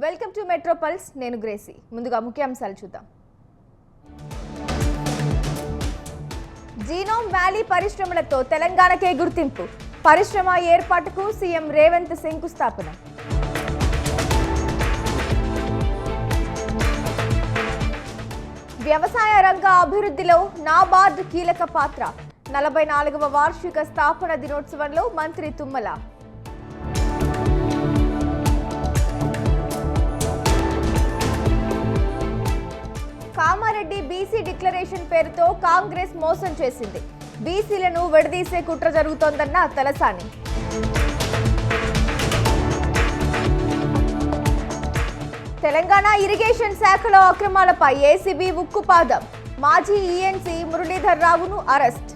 Welcome to metro pulse. నేను Gracie. ముందుగా ముఖ్యాంశాలు చూద్దాం. జీనోమ్ వ్యాలీ పరిశ్రమలతో తెలంగాణకే గుర్తింపు. పరిశ్రమ ఏర్పాటుకు సీఎం రేవంత్ శంకుస్థాపన. వ్యవసాయ రంగ అభివృద్ధిలో నాబార్డ్ కీలక పాత్ర. 44వ వార్షిక స్థాపన దినోత్సవంలో మంత్రి తుమ్మల. కామారెడ్డి బీసీ డిక్లరేషన్ పేరుతో కాంగ్రెస్ మోసం చేసింది. బీసీలను విడదీసే కుట్ర జరుగుతోందన్న తలసాని. తెలంగాణ ఇరిగేషన్ శాఖలో అక్రమాలపై ఏసీబీ ఉక్కుపాదం. మాజీ ఈఎన్సీ మురళీధర్ రావును అరెస్ట్.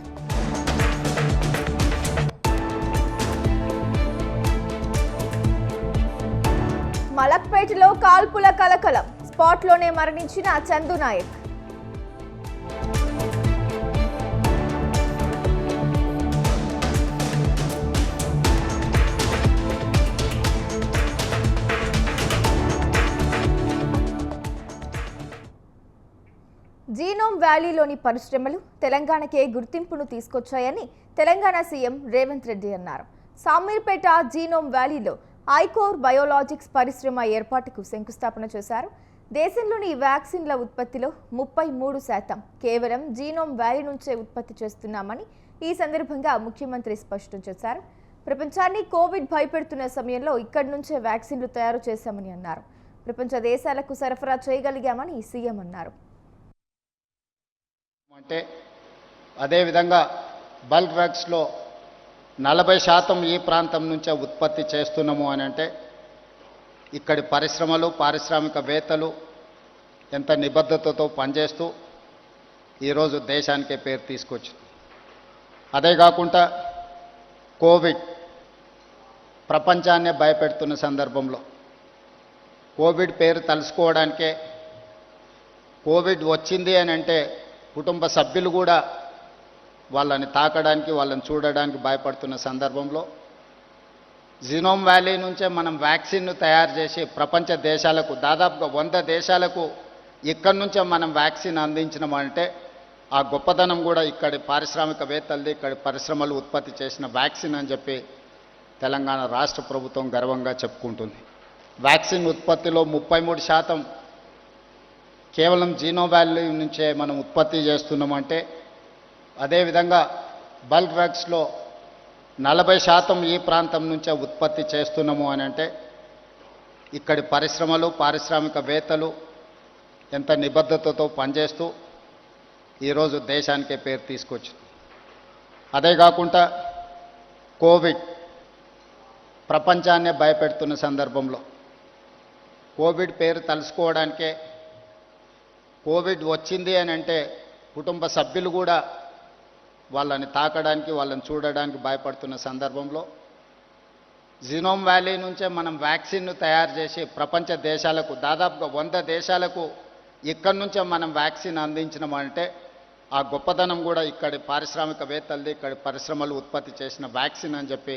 మలక్పేటలో కాల్పుల కలకలం. స్పాట్లోనే మరణించిన చందు నాయక్. జీనోమ్ వ్యాలీలోని పరిశ్రమలు తెలంగాణకే గుర్తింపును తీసుకొచ్చాయని తెలంగాణ సీఎం రేవంత్ రెడ్డి అన్నారు. సామీర్పేట జీనోమ్ వ్యాలీలో ఐకోర్ బయోలాజిక్స్ పరిశ్రమ ఏర్పాటుకు శంకుస్థాపన చేశారు. దేశంలోని వ్యాక్సిన్ల ఉత్పత్తిలో 33% కేవలం జీనోమ్ వ్యాలీ నుంచే ఉత్పత్తి చేస్తున్నామని ఈ సందర్భంగా ముఖ్యమంత్రి స్పష్టం చేశారు. ప్రపంచాన్ని కోవిడ్ భయపెడుతున్న సమయంలో ఇక్కడి నుంచే వ్యాక్సిన్లు తయారు చేశామని అన్నారు. ప్రపంచ దేశాలకు సరఫరా చేయగలిగామని సీఎం అన్నారు. అంటే అదేవిధంగా బల్క్ డ్రగ్స్లో 40% ఈ ప్రాంతం నుంచే ఉత్పత్తి చేస్తున్నాము అని అంటే ఇక్కడి పరిశ్రమలు పారిశ్రామికవేత్తలు ఎంత నిబద్ధతతో పనిచేస్తూ ఈరోజు దేశానికే పేరు తీసుకొచ్చింది. అదే కాకుండా కోవిడ్ ప్రపంచాన్నే భయపెడుతున్న సందర్భంలో కోవిడ్ పేరు తలుసుకోవడానికే కోవిడ్ వచ్చింది అని అంటే కుటుంబ సభ్యులు కూడా వాళ్ళని తాకడానికి వాళ్ళని చూడడానికి భయపడుతున్న సందర్భంలో జీనోమ్ వ్యాలీ నుంచే మనం వ్యాక్సిన్ను తయారు చేసి ప్రపంచ దేశాలకు దాదాపుగా 100 దేశాలకు ఇక్కడి నుంచే మనం వ్యాక్సిన్ అందించినామంటే ఆ గొప్పదనం కూడా ఇక్కడి పారిశ్రామికవేత్తలది, ఇక్కడి పరిశ్రమలు ఉత్పత్తి చేసిన వ్యాక్సిన్ అని చెప్పి తెలంగాణ రాష్ట్ర ప్రభుత్వం గర్వంగా చెప్పుకుంటుంది. వ్యాక్సిన్ ఉత్పత్తిలో 33% కేవలం జీనోమ్ వ్యాలీ నుంచే మనం ఉత్పత్తి చేస్తున్నామంటే అదేవిధంగా బల్క్ డ్రగ్స్లో 40% ఈ ప్రాంతం నుంచే ఉత్పత్తి చేస్తున్నాము అని అంటే ఇక్కడి పరిశ్రమలు పారిశ్రామికవేత్తలు ఎంత నిబద్ధతతో పనిచేస్తూ ఈరోజు దేశానికే పేరు తీసుకొచ్చింది. అదే కాకుండా కోవిడ్ ప్రపంచాన్నే భయపెడుతున్న సందర్భంలో కోవిడ్ పేరు తలుసుకోవడానికే కోవిడ్ వచ్చింది అని అంటే కుటుంబ సభ్యులు కూడా వాళ్ళని తాకడానికి వాళ్ళని చూడడానికి భయపడుతున్న సందర్భంలో జీనోమ్ వ్యాలీ నుంచే మనం వ్యాక్సిన్ను తయారు చేసి ప్రపంచ దేశాలకు దాదాపుగా 100 దేశాలకు ఇక్కడి నుంచే మనం వ్యాక్సిన్ అందించినామంటే ఆ గొప్పదనం కూడా ఇక్కడి పారిశ్రామికవేత్తలది, ఇక్కడి పరిశ్రమలు ఉత్పత్తి చేసిన వ్యాక్సిన్ అని చెప్పి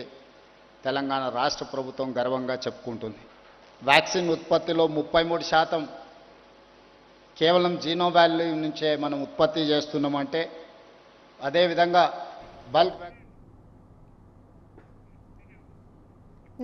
తెలంగాణ రాష్ట్ర ప్రభుత్వం గర్వంగా చెప్పుకుంటుంది. వ్యాక్సిన్ ఉత్పత్తిలో 33% కేవలం జీనోమ్ వ్యాలీ నుంచే మనం ఉత్పత్తి చేస్తున్నామంటే అదేవిధంగా బల్క్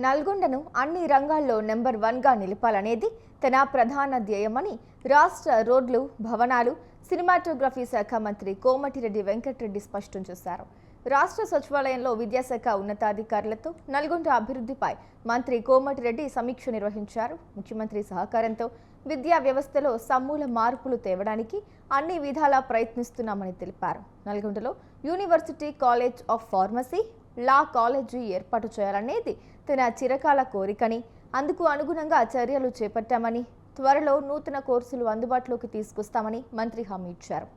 నల్గొండను అన్ని రంగాల్లో నెంబర్ 1గా నిలపాలనేది తన ప్రధాన ధ్యేయమని రాష్ట్ర రోడ్లు, భవనాలు, సినిమాటోగ్రఫీ శాఖ మంత్రి కోమటిరెడ్డి వెంకటరెడ్డి స్పష్టం చేశారు. రాష్ట్ర సచివాలయంలో విద్యాశాఖ ఉన్నతాధికారులతో నల్గొండ అభివృద్ధిపై మంత్రి కోమటిరెడ్డి సమీక్ష నిర్వహించారు. ముఖ్యమంత్రి సహకారంతో విద్యా వ్యవస్థలో సమూల మార్పులు తేవడానికి అన్ని విధాలా ప్రయత్నిస్తున్నామని తెలిపారు. నల్గొండలో university college of pharmacy, law college ఏర్పాటు చేయాలనేది తన చిరకాల కోరికని, అందుకు అనుగుణంగా చర్యలు చేపట్టామని, త్వరలో నూతన కోర్సులు అందుబాటులోకి తీసుకొస్తామని మంత్రి హామీ ఇచ్చారు.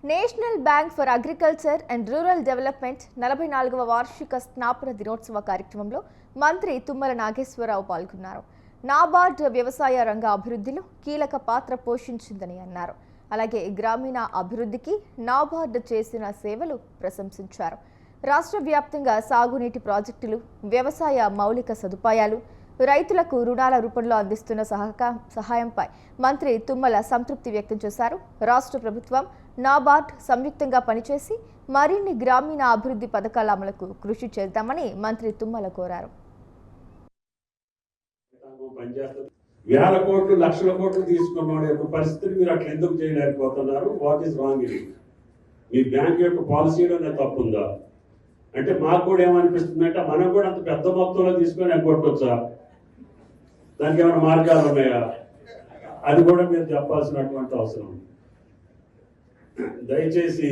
National Bank for Agriculture and Rural Development 44వ వార్షిక స్థాపన దినోత్సవ కార్యక్రమంలో మంత్రి తుమ్మల నాగేశ్వరరావు పాల్గొన్నారు. నాబార్డ్ వ్యవసాయ రంగ అభివృద్ధిలో కీలక పాత్ర పోషించిందని అన్నారు. అలాగే గ్రామీణ అభివృద్ధికి నాబార్డ్ చేసిన సేవలు ప్రశంసించారు. రాష్ట్ర వ్యాప్తంగా సాగునీటి ప్రాజెక్టులు, వ్యవసాయ మౌలిక సదుపాయాలు, రైతులకు రుణాల రూపంలో అందిస్తున్న సహాయంపై మంత్రి తుమ్మల సంతృప్తి వ్యక్తం చేశారు. రాష్ట్ర ప్రభుత్వం, నాబార్డ్ సంయుక్తంగా పనిచేసి మరిన్ని గ్రామీణ అభివృద్ధి పథకాల అమలుకు కృషి చేద్దామని మంత్రి తుమ్మల కోరారు. వేల కోట్లు, లక్షల కోట్లు తీసుకున్న యొక్క పరిస్థితిని మీరు అట్లా ఎందుకు చేయలేకపోతున్నారు? What is wrong in it? Me bank యొక్క పాలసీలోనే తప్పుందా? అంటే మాకు కూడా ఏమనిపిస్తుంది అంటే మనం కూడా అంత పెద్ద మొత్తంలో తీసుకొని ఎగ్గొట్టొచ్చా? దానికి ఏమైనా మార్గాలు ఉన్నాయా? అది కూడా మీరు చెప్పాల్సినటువంటి అవసరం. దయచేసి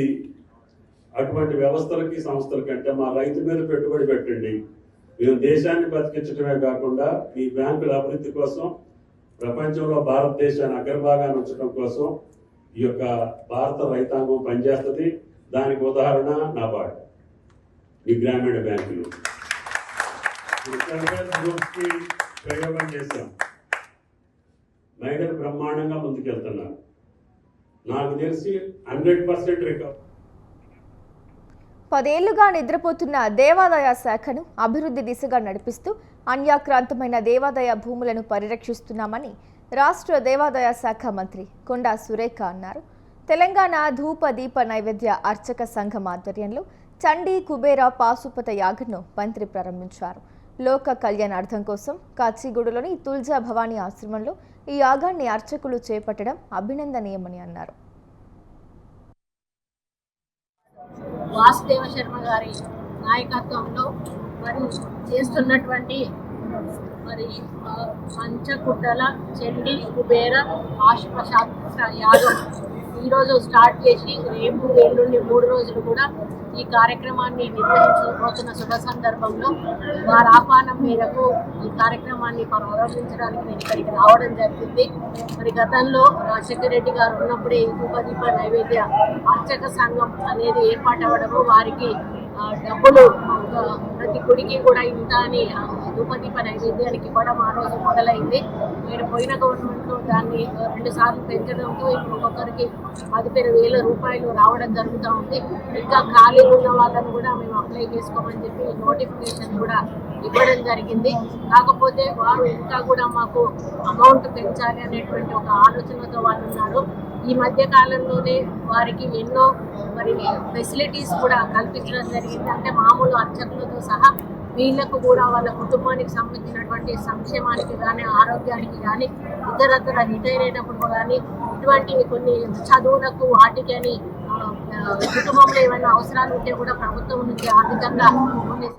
అటువంటి వ్యవస్థలకి, సంస్థలకి అంటే మా రైతు మీద పెట్టుబడి పెట్టండి. మేము దేశాన్ని బతికించడమే కాకుండా మీ బ్యాంకుల అభివృద్ధి కోసం, ప్రపంచంలో భారతదేశాన్ని అగ్రభాగాన్ని ఉంచడం కోసం ఈ యొక్క భారత రైతాంగం పనిచేస్తుంది. దానికి ఉదాహరణ నాబార్డ్, ఈ గ్రామీణ బ్యాంకులు. ప్రయోగం చేశాం, మహిళలు బ్రహ్మాండంగా ముందుకెళ్తున్నారు. నాకు తెలిసి 100% రికవరీ. 10 ఏళ్లుగా నిద్రపోతున్న దేవాదాయ శాఖను అభివృద్ధి దిశగా నడిపిస్తూ అన్యాక్రాంతమైన దేవాదాయ భూములను పరిరక్షిస్తున్నామని రాష్ట్ర దేవాదాయ శాఖ మంత్రి కొండా సురేఖ అన్నారు. తెలంగాణ ధూప దీప నైవేద్య అర్చక సంఘం ఆధ్వర్యంలో చండీ కుబేర పాశుపత యాగను మంత్రి ప్రారంభించారు. లోక కళ్యాణార్థం కోసం కాచిగూడలోని తుల్జా భవానీ ఆశ్రమంలో ఈ యాగాన్ని అర్చకులు చేపట్టడం అభినందనీయమని అన్నారు. వాసుదేవ శర్మ గారి నాయకత్వంలో మరి చేస్తున్నటువంటి మరి పంచకుట్టల చండీ కుబేర ఆశుపశాస్త్ర యాగం ఈరోజు స్టార్ట్ చేసి రేపు ఎల్లుండి 3 రోజులు కూడా ఈ కార్యక్రమాన్ని నిర్వహించబోతున్న శుభ సందర్భంలో వారి ఆహ్వానం మేరకు ఈ కార్యక్రమాన్ని ప్రారంభించడానికి నేను ఇక్కడికి రావడం జరిగింది. మరి గతంలో రాజశేఖర రెడ్డి గారు ఉన్నప్పుడే ఈ ధూపదీప నైవేద్య అర్చక సంఘం అనేది ఏర్పాటవడము, వారికి డబ్బులు ప్రతి గుడికి కూడా ఇంత అని ధూపదీప నైవేద్యానికి ఇవ్వడం ఆ రోజు మొదలైంది. నేను పోయిన గవర్నమెంట్లో దాన్ని 2 సార్లు పెంచడంతో ఇప్పుడు ఒక్కొక్కరికి 15,000 రూపాయలు రావడం జరుగుతూ ఉంది. ఇంకా ఖాళీ ఉన్న వాళ్ళను కూడా మేము అప్లై చేసుకోమని చెప్పి నోటిఫికేషన్ కూడా ఇవ్వడం జరిగింది. కాకపోతే వారు ఇంకా కూడా మాకు అమౌంట్ పెంచాలి అనేటువంటి ఒక ఆలోచనతో వాళ్ళు ఉన్నారు. ఈ మధ్య కాలంలోనే వారికి ఎన్నో మరి ఫెసిలిటీస్ కూడా కల్పించడం జరిగింది. అంటే మామూలు అర్చకులతో సహా వీళ్లకు కూడా వాళ్ళ కుటుంబానికి సంబంధించినటువంటి సంక్షేమానికి కానీ, ఆరోగ్యానికి కానీ, ఇతరత్ర రిటైర్ అయినప్పుడు కానీ, ఇటువంటి కొన్ని చదువులకు వాటికి అని కుటుంబంలో ఏమైనా అవసరాలు ఉంటే కూడా ప్రభుత్వం నుంచి ఆర్థికంగా కొన్ని.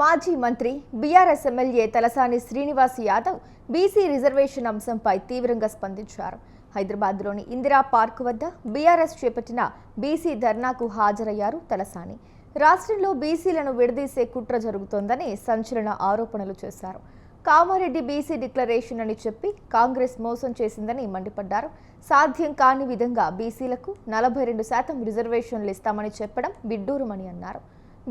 మాజీ మంత్రి BRS MLA Talasani Srinivas Yadav BC reservation అంశంపై తీవ్రంగా స్పందించారు. హైదరాబాద్లోని ఇందిరా పార్క్ వద్ద బీఆర్ఎస్ చేపట్టిన బీసీ ధర్నాకు హాజరయ్యారు తలసాని. రాష్ట్రంలో బీసీలను విడదీసే కుట్ర జరుగుతోందని సంచలన ఆరోపణలు చేశారు. కామారెడ్డి బీసీ డిక్లరేషన్ అని చెప్పి కాంగ్రెస్ మోసం చేసిందని మండిపడ్డారు. సాధ్యం కాని విధంగా బీసీలకు 42% రిజర్వేషన్లు ఇస్తామని చెప్పడం విడ్డూరమని అన్నారు.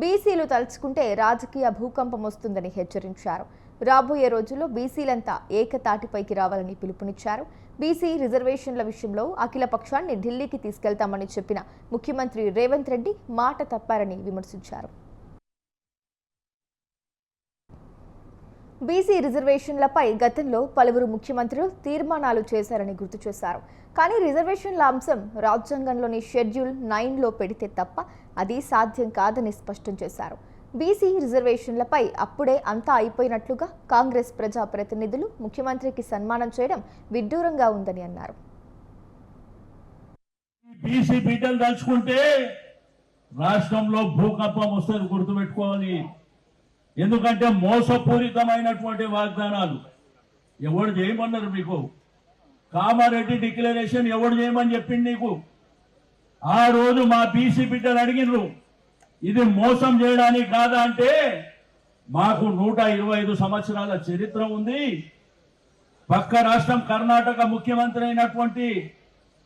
బీసీలు తలుచుకుంటే రాజకీయ భూకంపం వస్తుందని హెచ్చరించారు. రాబోయే రోజుల్లో బీసీలంతా ఏకతాటిపైకి రావాలని పిలుపునిచ్చారు. బీసీ రిజర్వేషన్ల విషయంలో అఖిల పక్షాన్ని ఢిల్లీకి తీసుకెళ్తామని చెప్పిన ముఖ్యమంత్రి రేవంత్ రెడ్డి మాట తప్పారని విమర్శించారు. బీసీ రిజర్వేషన్లపై గతంలో పలువురు ముఖ్యమంత్రులు తీర్మానాలు చేశారని గుర్తు చేశారు. కానీ రిజర్వేషన్ల అంశం రాజ్యాంగంలోని షెడ్యూల్ 9లో పెడితే తప్ప అది సాధ్యం కాదని స్పష్టం చేశారు. బీసీ రిజర్వేషన్లపై అప్పుడే అంతా అయిపోయినట్లుగా కాంగ్రెస్ ప్రజాప్రతినిధులు ముఖ్యమంత్రికి సన్మానం చేయడం విడ్డూరంగా ఉందని అన్నారు. బీసీ బిడ్డలు తలుచుకుంటే రాష్ట్రంలో భూకంపం వస్తుంది, గుర్తుపెట్టుకోవాలి. ఎందుకంటే మోసపూరితమైనటువంటి వాగ్దానాలు ఎవడు చేయమన్నారు మీకు? కామారెడ్డి డిక్లరేషన్ ఎవడు చేయమని చెప్పింది నీకు? ఆ రోజు మా బీసీ బిడ్డలు అడిగినరు, ఇది మోసం చేయడానికి కాదా అంటే మాకు 125 సంవత్సరాల చరిత్ర ఉంది. పక్క రాష్ట్రం కర్ణాటక ముఖ్యమంత్రి అయినటువంటి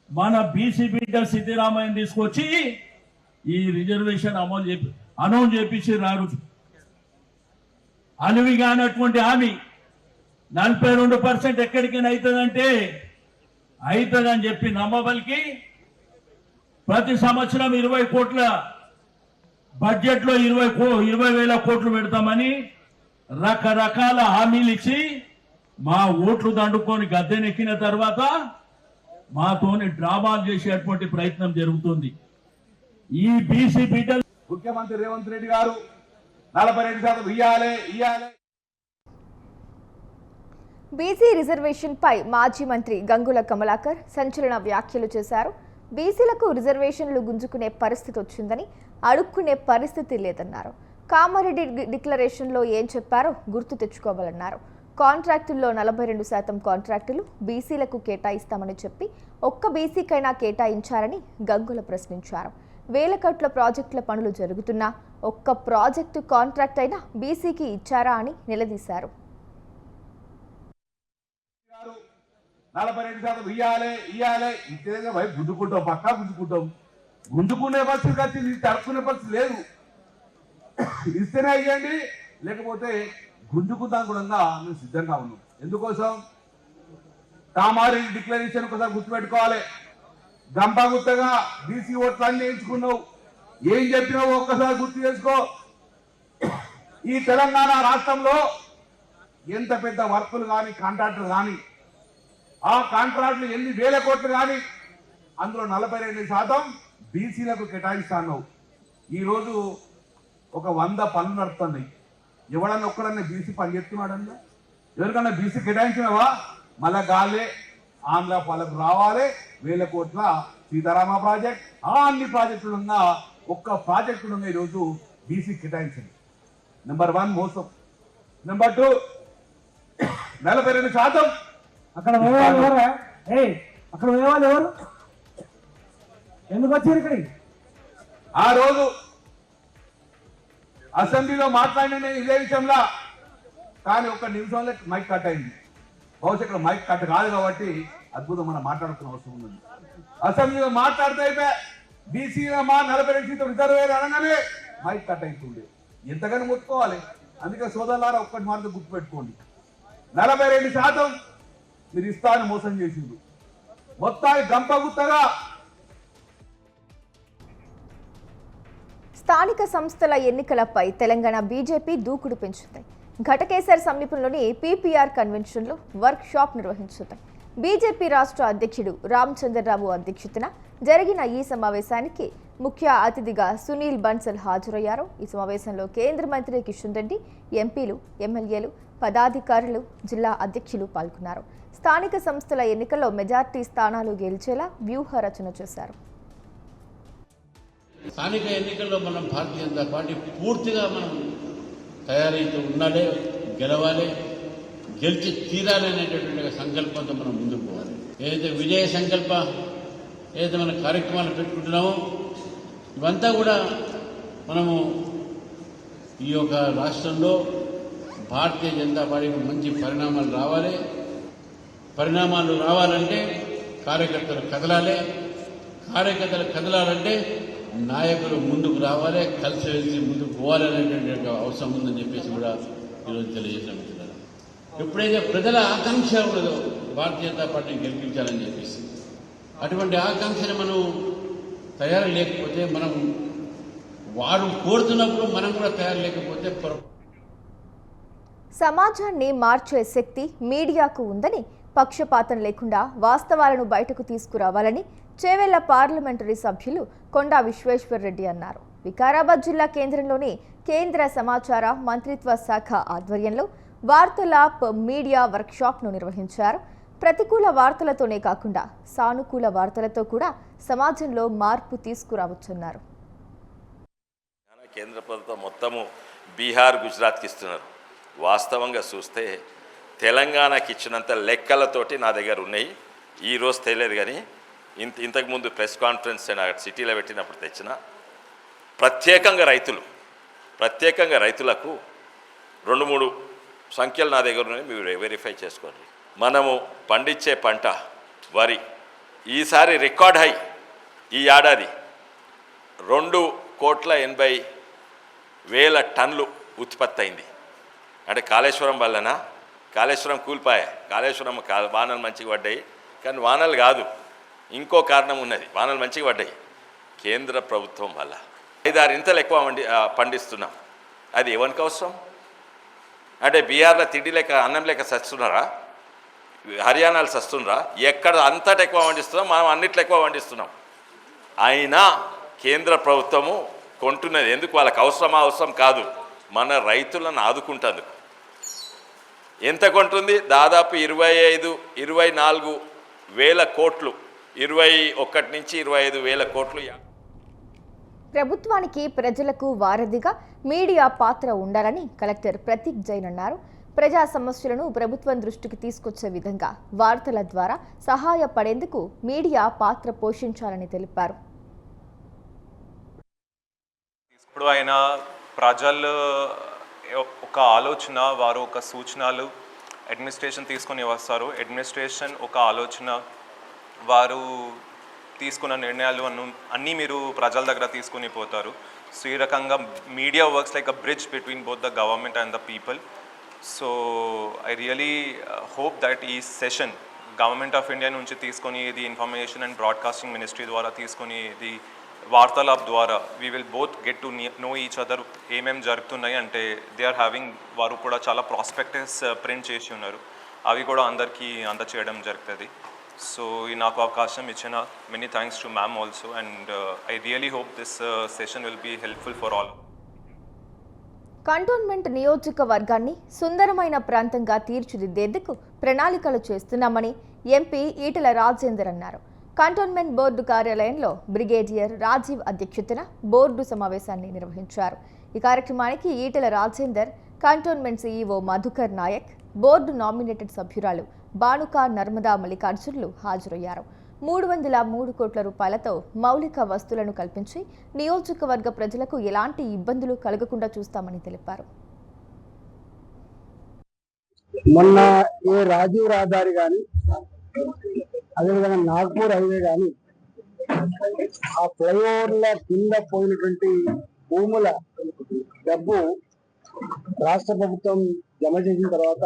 మన బీసీ బిడ్డ సిద్ధిరామయ్యని తీసుకొచ్చి ఈ రిజర్వేషన్ అనౌన్స్ చేపించి రారు. అలివిగానటువంటి హామీ 42% ఎక్కడికైనా అవుతుందంటే అవుతుందని చెప్పి నమ్మబలికి ప్రతి సంవత్సరం 20 కోట్ల బడ్జెట్లో 20,000 కోట్లు పెడతామని రకరకాల హామీలు ఇచ్చి మా ఓట్లు దండుకొని గద్దెనెక్కిన తర్వాత మాతోని డ్రామాలు చేసేటువంటి ప్రయత్నం జరుగుతుంది. ఈ బీసీ బిడ్డలు ముఖ్యమంత్రి రేవంత్ రెడ్డి గారు 42% ఇయ్యాలి. బీసీ రిజర్వేషన్పై మాజీ మంత్రి గంగుల కమలాకర్ సంచలన వ్యాఖ్యలు చేశారు. బీసీలకు రిజర్వేషన్లు గుంజుకునే పరిస్థితి వచ్చిందని, అడుక్కునే పరిస్థితి లేదన్నారు. కామారెడ్డి డిక్లరేషన్లో ఏం చెప్పారో గుర్తు తెచ్చుకోవాలన్నారు. కాంట్రాక్టుల్లో 42% కాంట్రాక్టులు బీసీలకు కేటాయిస్తామని చెప్పి ఒక్క బీసీకైనా కేటాయించారని గంగుల ప్రశ్నించారు. వేల కోట్ల ప్రాజెక్టుల పనులు జరుగుతున్నా ఒక్క ప్రాజెక్టు కాంట్రాక్ట్ అయినా బీసీకి ఇచ్చారా అని నిలదీశారు. 42% ఇయ్యాలి. ఇంతేగా వైపు గుంజుకుంటాం, పక్కా గుంజుకునే పరిస్థితి వచ్చింది, తడుపుకునే పరిస్థితి లేదు. ఇస్తేనే ఇవ్వండి, లేకపోతే గుంజుకుందాం కూడా మేము సిద్ధంగా ఉన్నాం. ఎందుకోసం? కామారెడ్డి డిక్లరేషన్ ఒకసారి గుర్తుపెట్టుకోవాలి. గంపగుత్తగా బీసీ ఓట్లు అన్ని ఎంచుకున్నావు, ఏం చెప్పినావు ఒక్కసారి గుర్తు చేసుకో. ఈ తెలంగాణ రాష్ట్రంలో ఎంత పెద్ద వర్కులు కానీ కాంట్రాక్టులు కానీ, ఆ కాంట్రాక్టులు ఎన్ని వేల కోట్లు కానీ అందులో 42% బీసీలకు కేటాయిస్తాను. ఈరోజు ఒక 100 పనులు నడుస్తున్నాయి. ఎవడన్నా ఒక్కడన్నా బీసీ పని చేస్తున్నాడన్నా? ఎవరికన్నా బీసీ కేటాయించినవా? మళ్ళా గాలే ఆంధ్ర వాళ్ళకు రావాలి. 1000 కోట్ల సీతారామ ప్రాజెక్ట్, అన్ని ప్రాజెక్టులున్నా ఒక్క ప్రాజెక్టులున్నా ఈరోజు బీసీ కేటాయించింది. నెంబర్ 1 మోసం. నెంబర్ 2 42%. అక్కడ ఎవరు ఎందుకు వచ్చారు ఇక్కడికి? ఆ రోజు అసెంబ్లీలో మాట్లాడిన ఇదే విషయంలో, కానీ ఒక్క నిమిషంలో మైక్ కట్ అయింది. బహుశా ఇక్కడ మైక్ కట్ కాదు కాబట్టి అద్భుతం మనం మాట్లాడుతున్న అవసరం ఉంది. అసెంబ్లీలో మాట్లాడితే అయిపోయి బీసీలో మా 42% రిజర్వేర్ అనగానే మైక్ కట్ అవుతుంది. ఎంతగానో ముట్టుకోవాలి. అందుకే సోదరులారా ఒక్కటి మాట గుర్తుపెట్టుకోండి, 42% మీరు ఇస్తాను మోసం చేసిండు. మొత్తాన్ని గంపగుత్తగా స్థానిక సంస్థల ఎన్నికలపై తెలంగాణ బీజేపీ దూకుడు పెంచుతాయి. ఘటకేసర్ సమీపంలోని పీపీఆర్ కన్వెన్షన్లో వర్క్ షాప్ నిర్వహించుతాయి. బీజేపీ రాష్ట్ర అధ్యక్షుడు రామచంద్రరావు అధ్యక్షతన జరిగిన ఈ సమావేశానికి ముఖ్య అతిథిగా సునీల్ బన్సల్ హాజరయ్యారు. ఈ సమావేశంలో కేంద్ర మంత్రి కిషన్ రెడ్డి, ఎంపీలు, ఎమ్మెల్యేలు, పదాధికారులు, జిల్లా అధ్యక్షులు పాల్గొన్నారు. స్థానిక సంస్థల ఎన్నికల్లో మెజార్టీ స్థానాలు గెలిచేలా వ్యూహ రచన చేశారు. స్థానిక ఎన్నికల్లో మనం భారతీయ జనతా పార్టీ పూర్తిగా మనం తయారైతే ఉండాలి, గెలవాలి, గెలిచి తీరాలనేటటువంటి సంకల్పంతో మనం ముందుకు పోవాలి. ఏదైతే విజయ సంకల్ప ఏదైతే మన కార్యక్రమాలు పెట్టుకుంటున్నామో ఇవంతా కూడా మనము ఈ యొక్క రాష్ట్రంలో భారతీయ జనతా పార్టీకి మంచి పరిణామాలు రావాలి. పరిణామాలు రావాలంటే కార్యకర్తలు కదలాలి. కార్యకర్తలు కదలాలంటే నాయకులు ముందుకు రావాలి, కలిసి వెలిసి ముందుకు పోవాలనేటువంటి అవసరం ఉందని చెప్పేసి కూడా ఈరోజు తెలియజేస్తున్నారు. ఎప్పుడైతే ప్రజల ఆకాంక్ష ఉన్నదో భారతీయ జనతా పార్టీని గెలిపించాలని చెప్పేసి, అటువంటి ఆకాంక్షను మనం తయారు లేకపోతే, మనం వారు కోరుతున్నప్పుడు మనం కూడా తయారు లేకపోతే సమాజాన్ని మార్చే శక్తి మీడియాకు ఉందని, పక్షపాతం లేకుండా వాస్తవాలను బయటకు తీసుకురావాలని చేవెళ్ల పార్లమెంటరీ సభ్యులు కొండా విశ్వేశ్వరరెడ్డి అన్నారు. వికారాబాద్ జిల్లా కేంద్రంలోని కేంద్ర సమాచార మంత్రిత్వ శాఖ ఆధ్వర్యంలో వార్తల మీడియా వర్క్షాప్ను నిర్వహించారు. ప్రతికూల వార్తలతోనే కాకుండా సానుకూల వార్తలతో కూడా సమాజంలో మార్పు తీసుకురావచ్చన్నారు. కేంద్ర ప్రభుత్వం మొత్తము బీహార్, గుజరాత్కి ఇస్తున్నారు. వాస్తవంగా చూస్తే తెలంగాణకి ఇచ్చినంత లెక్కలతోటి నా దగ్గర ఉన్నాయి. ఈరోజు తెలియదు కానీ ఇంతకుముందు ప్రెస్ కాన్ఫరెన్స్ సిటీలో పెట్టినప్పుడు తెచ్చిన ప్రత్యేకంగా రైతులకు 2-3 సంఖ్యలు నా దగ్గర ఉన్నాయి, మీరు వెరిఫై చేసుకోండి. మనము పండించే పంట వరి ఈసారి రికార్డ్ హై. ఈ ఏడాది 2,80,00,000 టన్నులు ఉత్పత్తి అయింది. అంటే కాళేశ్వరం వల్లనా? కాళేశ్వరం కూలిపాయ. కాళేశ్వరం వానలు మంచిగా పడ్డాయి, కానీ వానలు కాదు, ఇంకో కారణం ఉన్నది. వానలు మంచిగా పడ్డాయి కేంద్ర ప్రభుత్వం వల్ల. 5-6 ఇంతలు ఎక్కువ పండిస్తున్నాం. అది ఎవరికి అవసరం? అంటే బీహార్లో తిండి లేక అన్నం లేక సస్తున్నారా? హర్యానాలు సస్తున్నారా? ఎక్కడ అంతటా ఎక్కువ పండిస్తున్నాం, మనం అన్నిట్లో ఎక్కువ పండిస్తున్నాం. అయినా కేంద్ర ప్రభుత్వము కొంటున్నది. ఎందుకు? వాళ్ళకి అవసరం కాదు, మన రైతులను ఆదుకుంటుంది. ఎంత కొంటుంది? దాదాపు 24 వేల కోట్లు, 21 నుంచి 25 వేల కోట్లు. ప్రభుత్వానికి ప్రజలకు వారధిగా మీడియా పాత్ర ఉండాలని కలెక్టర్ ప్రతీక్ జైన్ అన్నారు. ప్రజా సమస్యలను ప్రభుత్వం దృష్టికి తీసుకొచ్చే విధంగా వార్తల ద్వారా సహాయపడేందుకు మీడియా పాత్ర పోషించాలని తెలిపారు. ఇప్పుడు ఆయన ప్రజలు ఒక ఆలోచన, వారు ఒక సూచనలు అడ్మినిస్ట్రేషన్ తీసుకొని వస్తారు. అడ్మినిస్ట్రేషన్ ఒక ఆలోచన, వారు తీసుకున్న నిర్ణయాలు అన్నీ మీరు ప్రజల దగ్గర తీసుకొని పోతారు. సో ఈ రకంగా media works like a bridge between both the government and the people. So I really hope that ఈ సెషన్ గవర్నమెంట్ ఆఫ్ ఇండియా నుంచి తీసుకొని ఇది ఇన్ఫర్మేషన్ అండ్ బ్రాడ్కాస్టింగ్ మినిస్ట్రీ ద్వారా తీసుకొని ఇది వార్తాలాప్ ద్వారా we will both get to know each other. ఏమేమి జరుగుతున్నాయి అంటే దే ఆర్ హ్యావింగ్, వారు కూడా చాలా ప్రాస్పెక్టస్ ప్రింట్ చేసి ఉన్నారు, అవి కూడా అందరికీ అందచేయడం జరుగుతుంది. సో ఈ నాకు అవకాశం ఇచ్చిన many thanks to ma'am also, and I really hope this session will be helpful for all. Cantonment నియోజకవర్గాన్ని సుందరమైన ప్రాంతంగా తీర్చిదిద్దేందుకు ప్రణాళికలు చేస్తున్నామని ఎంపీ ఈటెల రాజేందర్ అన్నారు. కంటోన్మెంట్ బోర్డు కార్యాలయంలో బ్రిగేడియర్ రాజీవ్ అధ్యక్షతన బోర్డు సమావేశాన్ని నిర్వహించారు. ఈ కార్యక్రమానికి Etela Rajender, cantonment CEO Madhukar Nayak, board nominated సభ్యురాలు బాణుకా నర్మదా మల్లికార్జునులు హాజరయ్యారు. 303 కోట్ల రూపాయలతో మౌలిక వస్తువులను కల్పించి నియోజకవర్గ ప్రజలకు ఎలాంటి ఇబ్బందులు కలగకుండా చూస్తామని తెలిపారు. మొన్న ఏ రాజీవ్ రహదారి కానీ, అదేవిధంగా నాగ్పూర్ హైవే కానీ, ఆ ఫ్లైఓవర్ల కింద పోయినటువంటి భూముల డబ్బు రాష్ట్ర ప్రభుత్వం జమ చేసిన తర్వాత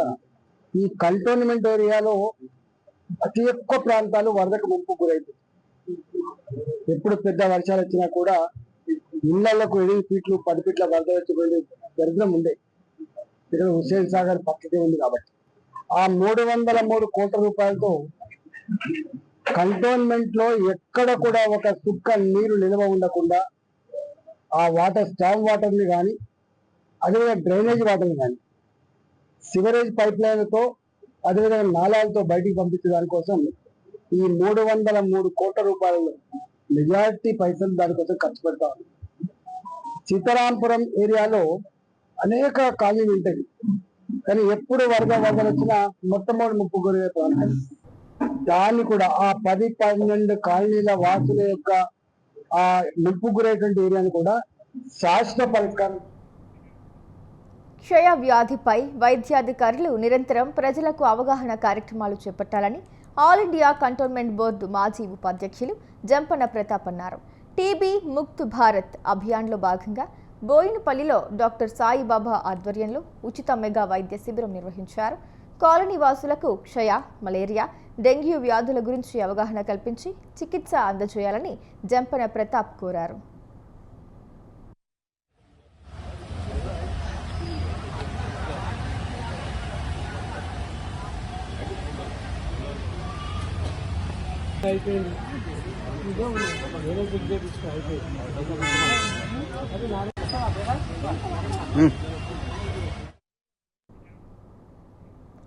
ఈ కంటోన్మెంట్ ఏరియాలో అతి ఎక్కువ ప్రాంతాలు వరదకు ముంపు గురైంది. ఎప్పుడు పెద్ద వర్షాలు వచ్చినా కూడా ఇళ్లకు 8 ఫీట్లు 10 ఫీట్ల వరద వచ్చిపోయింది దరిద్రం ఉండే. ఇక్కడ హుస్సేన్ సాగర్ పక్కనే ఉంది కాబట్టి ఆ 303 కోట్ల రూపాయలతో కంటోన్మెంట్ లో ఎక్కడ కూడా ఒక చుక్క నీరు నిల్వ ఉండకుండా ఆ వాటర్, స్టామ్ వాటర్ ని కానీ, అదేవిధంగా డ్రైనేజ్ వాటర్ ని కానీ, సివరేజ్ పైప్ లైన్లతో, అదేవిధంగా నాళాలతో బయటికి పంపించే దానికోసం ఈ 303 కోట్ల రూపాయలు మెజారిటీ పైసలు దానికోసం ఖర్చు పెడతారు. సీతారాంపురం ఏరియాలో అనేక కాలనీలు ఉంటాయి, కానీ ఎప్పుడు వరదలు వచ్చినా మొట్టమొదటి ముప్పు గురయ్యే ప్రాంతం. దాన్ని కూడా ఆ 10-12 కాలనీల వాసుల యొక్క ఆ ముప్పు గురయ్యేటువంటి ఏరియాని కూడా శాశ్వత పరిష్కారం. క్షయ వ్యాధిపై వైద్యాధికారులు నిరంతరం ప్రజలకు అవగాహన కార్యక్రమాలు చేపట్టాలని ఆల్ ఇండియా కంటోన్మెంట్ బోర్డు మాజీ ఉపాధ్యక్షులు జంపన ప్రతాప్ అన్నారు. టీబీ ముక్త్ భారత్ అభియాన్లో భాగంగా బోయినపల్లిలో డాక్టర్ సాయిబాబా ఆధ్వర్యంలో ఉచిత మెగా వైద్య శిబిరం నిర్వహించారు. కాలనీ వాసులకు క్షయ, మలేరియా, డెంగ్యూ వ్యాధుల గురించి అవగాహన కల్పించి చికిత్స అందజేయాలని జంపన ప్రతాప్ కోరారు.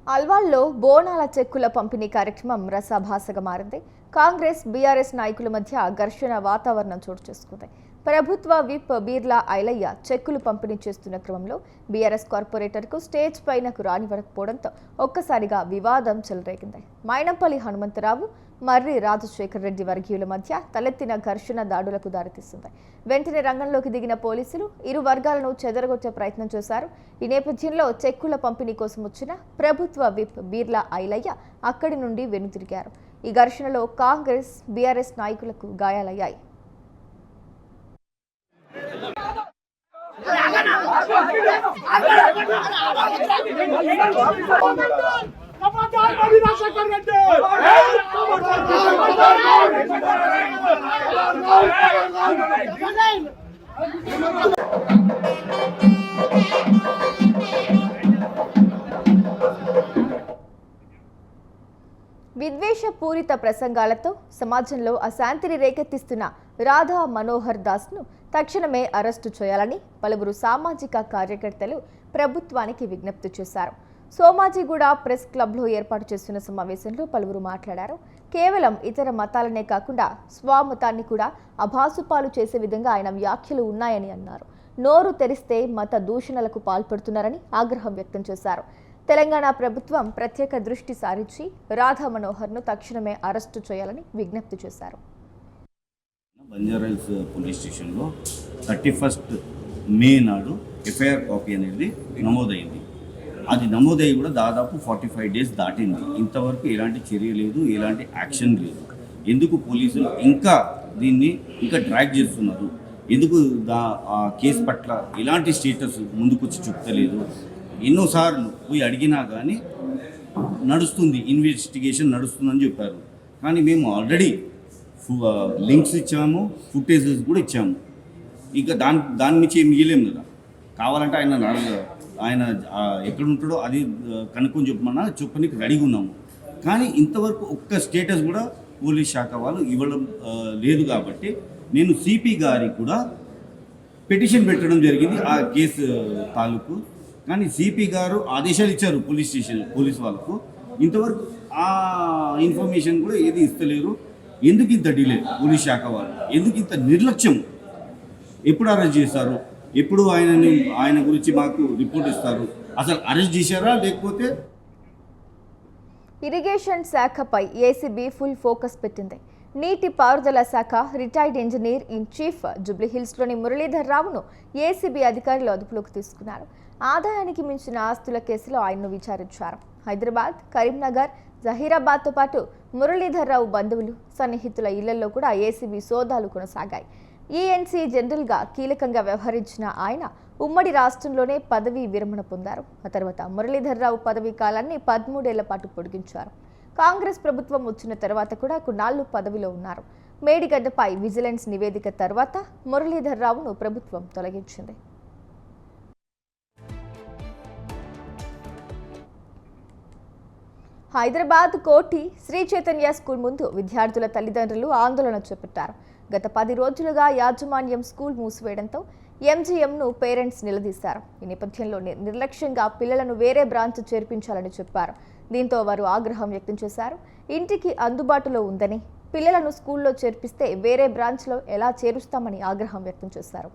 అల్వాల్లో బోనాల చెక్కుల పంపిణీ కార్యక్రమం రసాభాసగా మారింది. కాంగ్రెస్, బీఆర్ఎస్ నాయకుల మధ్య ఘర్షణ వాతావరణం చోటు చేసుకుంది. ప్రభుత్వ విప్ బీర్లా ఐలయ్య చెక్కులు పంపిణీ చేస్తున్న క్రమంలో బీఆర్ఎస్ కార్పొరేటర్కు స్టేజ్ పైనకు రానివ్వకపోవడంతో ఒక్కసారిగా వివాదం చెలరేగింది. మైనంపల్లి హనుమంతరావు, మర్రి రాజశేఖర్ రెడ్డి వర్గీయుల మధ్య తలెత్తిన ఘర్షణ దాడులకు దారితీస్తుంది. వెంటనే రంగంలోకి దిగిన పోలీసులు ఇరు వర్గాలను చెదరగొట్టే ప్రయత్నం చేశారు. ఈ నేపథ్యంలో చెక్కుల పంపిణీ కోసం వచ్చిన ప్రభుత్వ విప్ బీర్లా ఐలయ్య అక్కడి నుండి వెనుతిరిగారు. ఈ ఘర్షణలో కాంగ్రెస్, బీఆర్ఎస్ నాయకులకు గాయాలయ్యాయి. విద్వేషపూరిత ప్రసంగాలతో సమాజంలో అశాంతిని రేకెత్తిస్తున్న రాధా మనోహర్ దాస్ను తక్షణమే అరెస్టు చేయాలని పలువురు సామాజిక కార్యకర్తలు ప్రభుత్వానికి విజ్ఞప్తి చేశారు. సోమాజిగూడ ప్రెస్ క్లబ్లో ఏర్పాటు చేస్తున్న సమావేశంలో పలువురు మాట్లాడారు. కేవలం ఇతర మతాలనే కాకుండా స్వమతాన్ని కూడా అభాసుపాలు చేసే విధంగా ఆయన వ్యాఖ్యలు ఉన్నాయని అన్నారు. నోరు తెరిస్తే మత దూషణలకు పాల్పడుతున్నారని ఆగ్రహం వ్యక్తం చేశారు. తెలంగాణ ప్రభుత్వం ప్రత్యేక దృష్టి సారించి రాధా మనోహర్ను తక్షణమే అరెస్టు చేయాలని విజ్ఞప్తి చేశారు. బంజారాహిల్స్ పోలీస్ స్టేషన్లో 31 మే నాడు ఎఫ్ఐఆర్ కాపీ అనేది నమోదైంది. అది నమోదయ్యి కూడా దాదాపు 45 డేస్ దాటింది. ఇంతవరకు ఎలాంటి చర్య లేదు, ఎలాంటి యాక్షన్ లేదు. ఎందుకు పోలీసులు ఇంకా దీన్ని డ్రాగ్ చేస్తున్నారు? ఎందుకు ఆ కేసు పట్ల ఎలాంటి స్టేటస్ ముందుకొచ్చి చెప్తలేదు? ఎన్నోసార్లు పోయి అడిగినా కానీ నడుస్తుంది, ఇన్వెస్టిగేషన్ నడుస్తుందని చెప్పారు. కానీ మేము ఆల్రెడీ లింక్స్ ఇచ్చాము, ఫుటేజెస్ కూడా ఇచ్చాము. ఇంకా దాని నుంచి ఏమి ఇవ్వలేము కదా. కావాలంటే ఆయన ఎక్కడ ఉంటాడో అది కనుక్కొని చెప్పడానికి రెడీగా ఉన్నాము. కానీ ఇంతవరకు ఒక్క స్టేటస్ కూడా పోలీస్ శాఖ వాళ్ళు ఇవ్వడం లేదు. కాబట్టి నేను సిపి గారికి కూడా పిటిషన్ పెట్టడం జరిగింది ఆ కేసు తాలూకు. కానీ సిపి గారు ఆదేశాలు ఇచ్చారు పోలీస్ వాళ్ళకు. ఇంతవరకు ఆ ఇన్ఫర్మేషన్ కూడా ఏది ఇస్తలేరు. ఎందుకు ఇంత డిలే? పోలీస్ శాఖ వాళ్ళు ఎందుకు ఇంత నిర్లక్ష్యం? ఎప్పుడు అరెస్ట్ చేస్తారు? ఎప్పుడు ఆయన గురించి మాకు రిపోర్ట్ ఇస్తారు? అసలు అరెస్ట్ చేశారా లేకపోతే? ఇరిగేషన్ శాఖపై ఏసీబీ ఫుల్ ఫోకస్ పెట్టింది. నీటి పారుదల శాఖ రిటైర్డ్ ఇంజనీర్ ఇన్ చీఫ్ జూబ్లీహిల్స్లోని మురళీధర్ రావును ఏసీబీ అధికారులు అదుపులోకి తీసుకున్నారు. ఆదాయానికి మించిన ఆస్తుల కేసులో ఆయన్ను విచారించారు. హైదరాబాద్, కరీంనగర్, జహీరాబాద్తో పాటు మురళీధర్ రావు బంధువులు, సన్నిహితుల ఇళ్లలో కూడా ఏసీబీ సోదాలు కొనసాగాయి. ఈఎన్సీ జనరల్గా కీలకంగా వ్యవహరించిన ఆయన ఉమ్మడి రాష్ట్రంలోనే పదవీ విరమణ పొందారు. ఆ తర్వాత మురళీధర్ రావు పదవీ కాలాన్ని 13 ఏళ్ల పాటు పొడిగించారు. కాంగ్రెస్ ప్రభుత్వం వచ్చిన తర్వాత కూడా కొన్నాళ్లు పదవిలో ఉన్నారు. మేడిగడ్డపై విజిలెన్స్ నివేదిక తర్వాత మురళీధర్ రావును ప్రభుత్వం తొలగించింది. హైదరాబాద్ కోటి శ్రీ చైతన్య స్కూల్ ముందు విద్యార్థుల తల్లిదండ్రులు ఆందోళన చేపట్టారు. గత 10 రోజులుగా యాజమాన్యం స్కూల్ మూసివేయడంతో ఎంజీఎంను పేరెంట్స్ నిలదీశారు. ఈ నేపథ్యంలో నిర్లక్ష్యంగా పిల్లలను వేరే బ్రాంచ్ చేర్పించాలని చెప్పారు. దీంతో వారు ఆగ్రహం వ్యక్తం చేశారు. ఇంటికి అందుబాటులో ఉందని పిల్లలను స్కూల్లో చేర్పిస్తే వేరే బ్రాంచ్లో ఎలా చేరుస్తామని ఆగ్రహం వ్యక్తం చేశారు.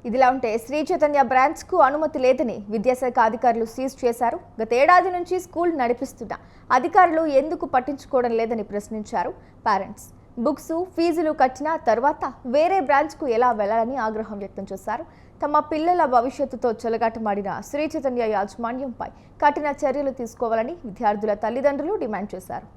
ఇదిలా ఉంటే శ్రీ చైతన్య బ్రాంచ్కు అనుమతి లేదని విద్యాశాఖ అధికారులు సీజ్ చేశారు. గత ఏడాది నుంచి స్కూల్ నడిపిస్తున్న అధికారులు ఎందుకు పట్టించుకోవడం లేదని ప్రశ్నించారు పేరెంట్స్. బుక్స్, ఫీజులు కట్టిన తర్వాత వేరే బ్రాంచ్కు ఎలా వెళ్లాలని ఆగ్రహం వ్యక్తం చేశారు. తమ పిల్లల భవిష్యత్తుతో చెలగాటమాడిన శ్రీ చైతన్య యాజమాన్యంపై కఠిన చర్యలు తీసుకోవాలని విద్యార్థుల తల్లిదండ్రులు డిమాండ్ చేశారు.